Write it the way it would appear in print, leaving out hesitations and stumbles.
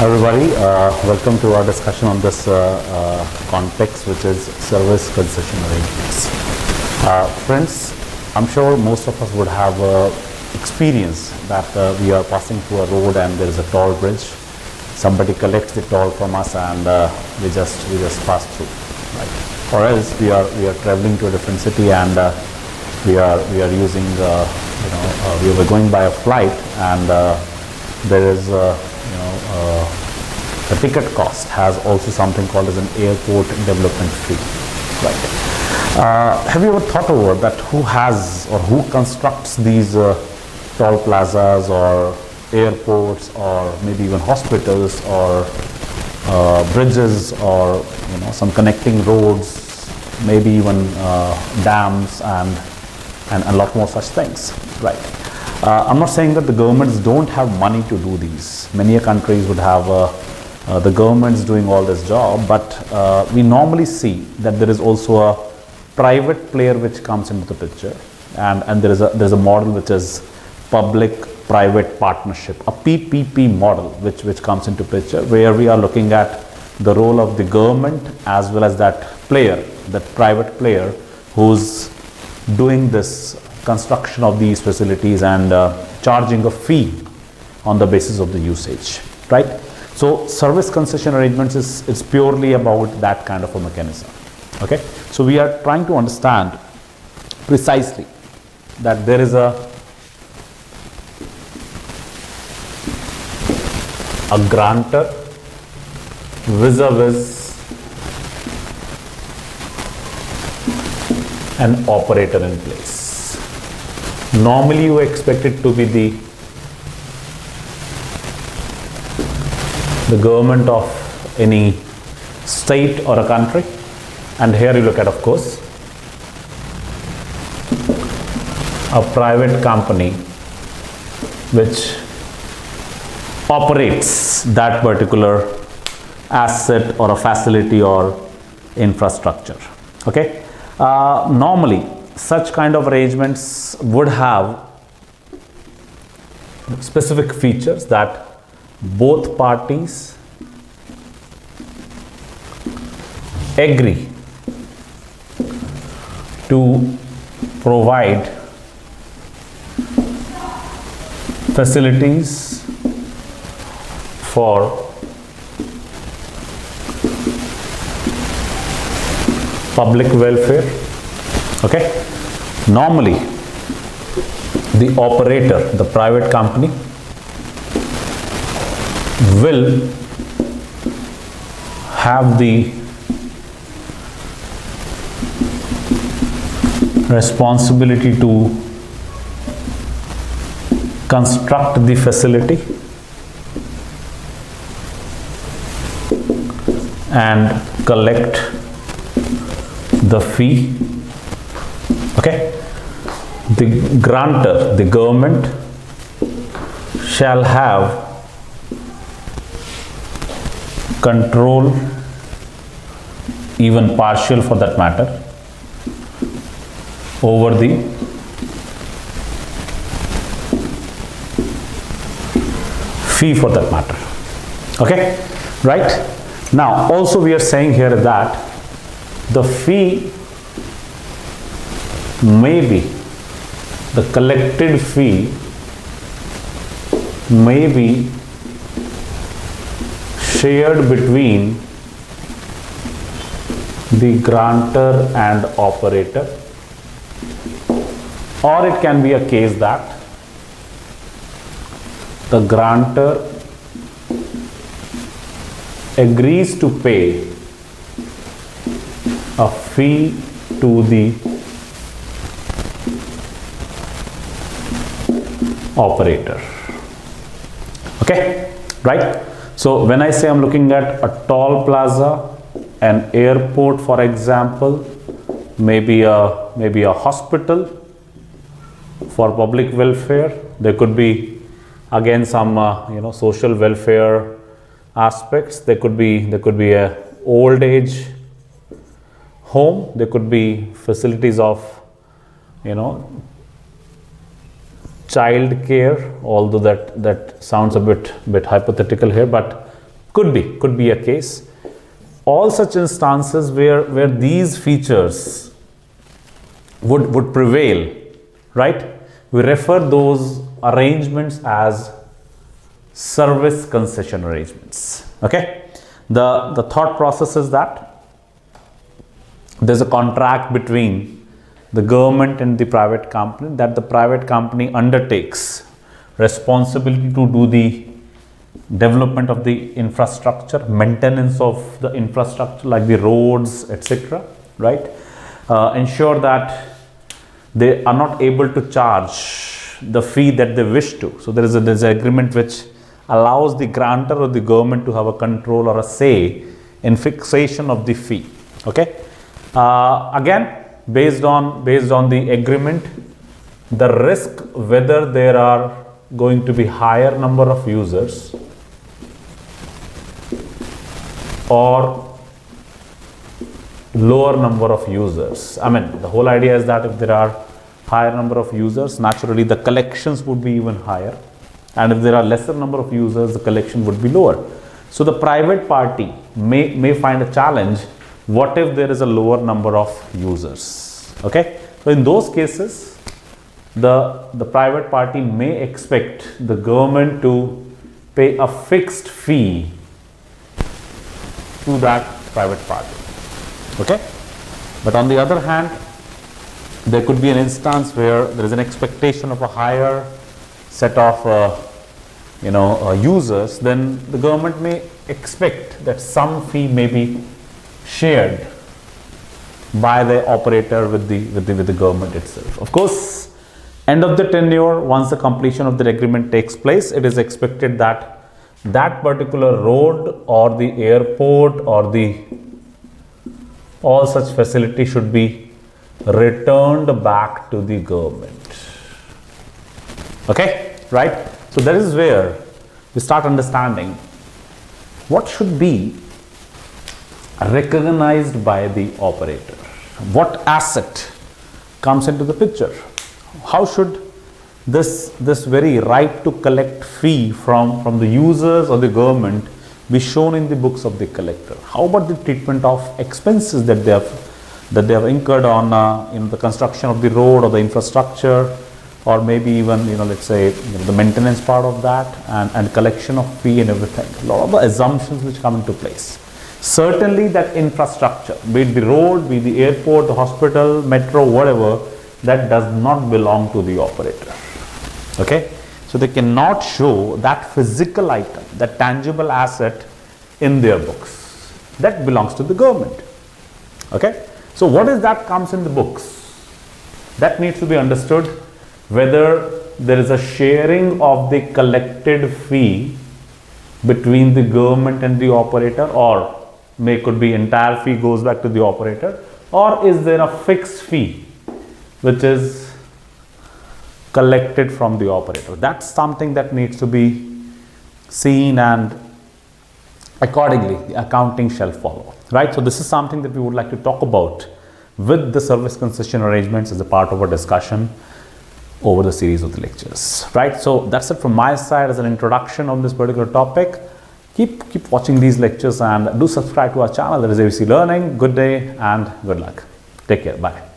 Everybody, welcome to our discussion on this context, which is service concession arrangements. Friends, I'm sure most of us would have experience that we are passing through a road and there is a toll bridge. Somebody collects the toll from us and we just pass through, right? Or else we are traveling to a different city and we are using we were going by a flight and there is the ticket cost has also something called as an airport development fee, right? Have you ever thought over that who has or who constructs these toll plazas or airports or maybe even hospitals or bridges or some connecting roads, maybe even dams and a lot more such things, right? I'm not saying that the governments don't have money to do these. Many countries would have the governments doing all this job, but we normally see that there is also a private player which comes into the picture, and there's a model which is public-private partnership, a PPP model which comes into picture, where we are looking at the role of the government as well as that player, that private player who's doing this construction of these facilities and charging a fee on the basis of the usage, right? So service concession arrangements is purely about that kind of a mechanism, okay? So we are trying to understand precisely that there is a grantor vis-a-vis an operator in place. Normally you expect it to be the government of any state or a country, and here you look at, of course, a private company which operates that particular asset or a facility or infrastructure, okay? Normally such kind of arrangements would have specific features that both parties agree to provide facilities for public welfare, okay? Normally the operator, the private company, will have the responsibility to construct the facility and collect the fee, okay? The grantor, the government, shall have control, even partial for that matter, over the fee for that matter, okay? Right? Now also we are saying here that the fee may be, the collected fee may be shared between the grantor and operator, or it can be a case that the grantor agrees to pay a fee to the operator, okay, right? So when I say I'm looking at a toll plaza, an airport, for example, maybe a hospital for public welfare, there could be again some social welfare aspects. There could be a old age home, there could be facilities of child care, although that sounds a bit hypothetical here, but Could be a case. All such instances where these features would prevail, right? We refer those arrangements as service concession arrangements. Okay, the thought process is that there's a contract between the government and the private company, that the private company undertakes responsibility to do the development of the infrastructure, maintenance of the infrastructure like the roads, etc., right? Ensure that they are not able to charge the fee that they wish to. So there's an agreement which allows the grantor or the government to have a control or a say in fixation of the fee. Okay. Again, based on the agreement, the risk whether there are going to be higher number of users or lower number of users. I mean, the whole idea is that if there are higher number of users, naturally the collections would be even higher, and if there are lesser number of users, the collection would be lower. So the private party may find a challenge. What if there is a lower number of users? Okay, so in those cases, the private party may expect the government to pay a fixed fee to that private party. Okay, but on the other hand, there could be an instance where there is an expectation of a higher set of users. Then the government may expect that some fee may be shared by the operator with the government itself. Of course, end of the tenure, once the completion of the agreement takes place, it is expected that that particular road or the airport or the all such facility should be returned back to the government. Okay, right? So that is where we start understanding what should be recognized by the operator. What asset comes into the picture? How should this very right to collect fee from the users or the government be shown in the books of the collector? How about the treatment of expenses that they have incurred on the construction of the road or the infrastructure, or maybe even let's say the maintenance part of that, and collection of fee and everything. A lot of the assumptions which come into place. Certainly that infrastructure, be it the road, be it the airport, the hospital, metro, whatever, that does not belong to the operator. Okay, so they cannot show that physical item, that tangible asset in their books. That belongs to the government. Okay, so what is that comes in the books? That needs to be understood, whether there is a sharing of the collected fee between the government and the operator, or could be entire fee goes back to the operator, or is there a fixed fee which is collected from the operator. That's something that needs to be seen, and accordingly the accounting shall follow, right? So this is something that we would like to talk about with the service concession arrangements as a part of our discussion over the series of the lectures, right? So that's it from my side as an introduction on this particular topic. Keep watching these lectures and do subscribe to our channel. That is ABC Learning. Good day and good luck. Take care. Bye.